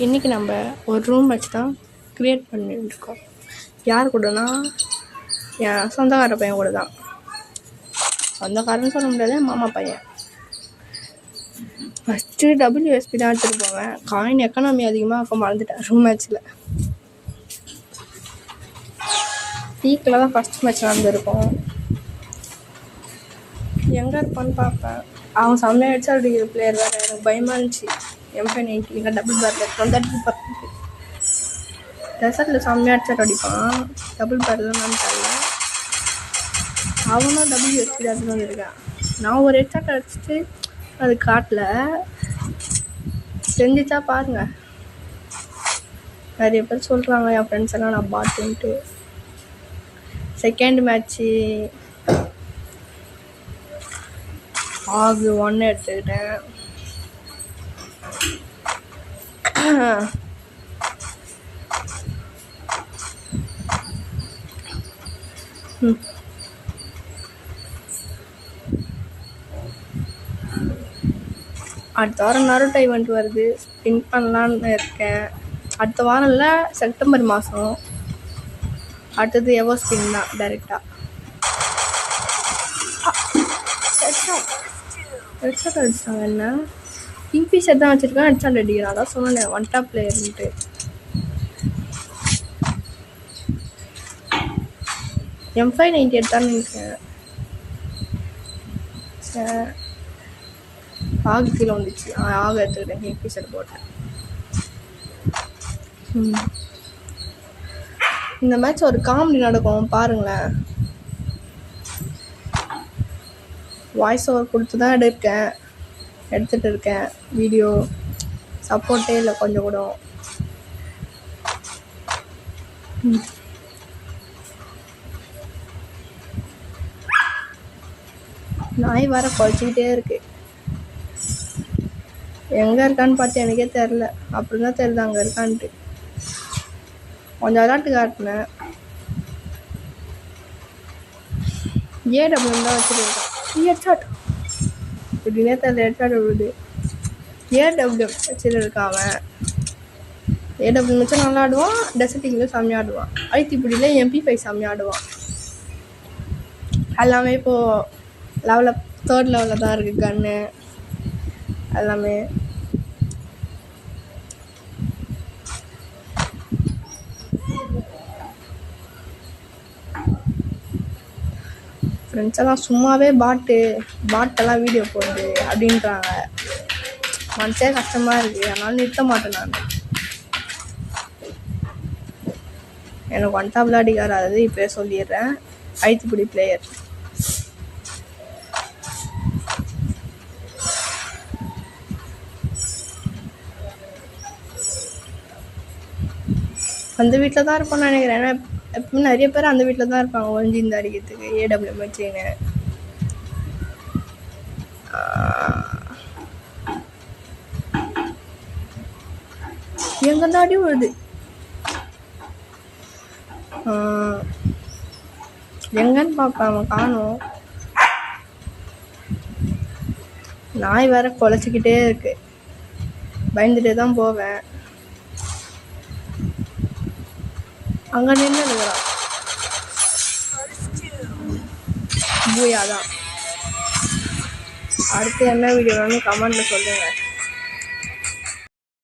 இன்றைக்கி நம்ம ஒரு ரூம் வச்சு தான் க்ரியேட் பண்ணிட்டுருக்கோம். யார் கூடனா என் சொந்தக்கார பையன் கூட தான். சொந்தக்காரன்னு சொல்ல முடியாது, மாமா பையன். ஃபஸ்ட்டு WSP தான் எடுத்துகிட்டு போவேன். காயின் எக்கனாமி அதிகமாக இருக்க மறந்துட்டேன் ரூம் மேட்ச்சில். பீக்கில் தான் ஃபஸ்ட் மேட்ச் நடந்திருக்கும். எங்கே இருப்பான்னு பார்ப்பேன். அவன் செம்மையாக அடிச்சா அடிக்கிற பிளேயர் வேறு. எனக்கு பயமாக இருந்துச்சு. M590 இல்லை டபுள் பேரில் 130 டெசர்ட்டில் செம்மையாக அடிச்சா அடிப்பான். டபுள் பேரில் நான் தெரியல. அவனும் WSP தான் வந்துருக்கான். நான் ஒரு ஹெட்ஷாட் அடிச்சுட்டு அது காட்டல. செஞ்சிச்சா பாருங்க. நிறைய பேர் சொல்கிறாங்க என் ஃப்ரெண்ட்ஸ் எல்லாம் நான் பாட்டுன்ட்டு. செகண்ட் மேட்ச்சு ஆகு 1 எடுத்துக்கிட்டேன். அடுத்த வாரம் நருட்டோ ஈவெண்ட் வருது. ஸ்பின் பண்ணலான்னு இருக்கேன். அடுத்த வாரம் இல்லை, செப்டம்பர் மாதம். அடுத்தது எவோ ஸ்பின் தான் டைரெக்டாக. ஹெட்ஷாட் அடிச்சிட்டாங்க. என்ன கிங்ஃபிஷர் தான் வச்சுருக்கேன், ஹெட்ஷாட் அடிக்கிறான். அதான் சொன்னேன் ஒன் டாப் பிளேயர்ன்ட்டு. M590 எடுத்தான்னு நினைக்கிறேன். ஆகு கீழே வந்துச்சு. ஆக எடுத்துக்கிட்டேன், கிங்ஃபிஷர் போட்டேன். இந்த மேட்ச் ஒரு காமெடி நடக்கும் பாருங்களேன். வாய்ஸ் ஓவர் கொடுத்து தான் எடுத்துகிட்டு இருக்கேன். வீடியோ சப்போர்ட்டே இல்லை கொஞ்சம் கூட. நாய் வர குறைச்சிக்கிட்டே இருக்கு. எங்கே இருக்கான்னு பார்த்து எனக்கே தெரில. அப்படி தான் தெரியுது அங்கே இருக்கான்ட்டு. கொஞ்சம் விளாட்டு காட்டினேன். AW தான் வச்சுருக்கேன். ஹெட்ஷாட் இப்படின்னே தெரியல. ஹெட்ஷாட் விழுது. AW வச்சுருக்கான் அவன். AW வச்சு நல்லா ஆடுவான். டெசர்ட்டிங்கில் செம்மையாக ஆடுவான். ஐத்திப்பிடியில் MP5 செம்மையாக ஆடுவான். எல்லாமே இப்போது 3rd லெவலில் தான் இருக்குது. கன்னு எல்லாமே. ஃப்ரெண்ட்ஸ் எல்லாம் சும்மாவே பாட்டெல்லாம் வீடியோ போடுது அப்படின்றாங்க. மனசே கஷ்டமாக இருக்குது. அதனால நிறுத்த மாட்டேன் நான். எனக்கு ஒன் டாப் விளையாடிக்கார அது இப்போயே சொல்லிடுறேன். ஐத்திப்பிடி பிளேயர். அந்த வீட்டில் தான் இருப்பான்னு நினைக்கிறேன். ஏன்னா எப்பவுமே நிறைய பேர் அந்த வீட்டில் தான் இருப்பாங்க ஒழிஞ்சு இந்த அடிக்கிறதுக்கு. AW வச்சுன்னு எங்கேருந்து அடி வருது. எங்கன்னு பார்ப்பேன். அவன் காணும். நாய் வேற குலைச்சிக்கிட்டே இருக்கு. பயந்துட்டே தான் போவேன். அங்கே நின்று இருக்கிறான். பூயா தான். அடுத்து என்ன வீடியோ வேணும்னு கமெண்ட்ல சொல்லுங்க.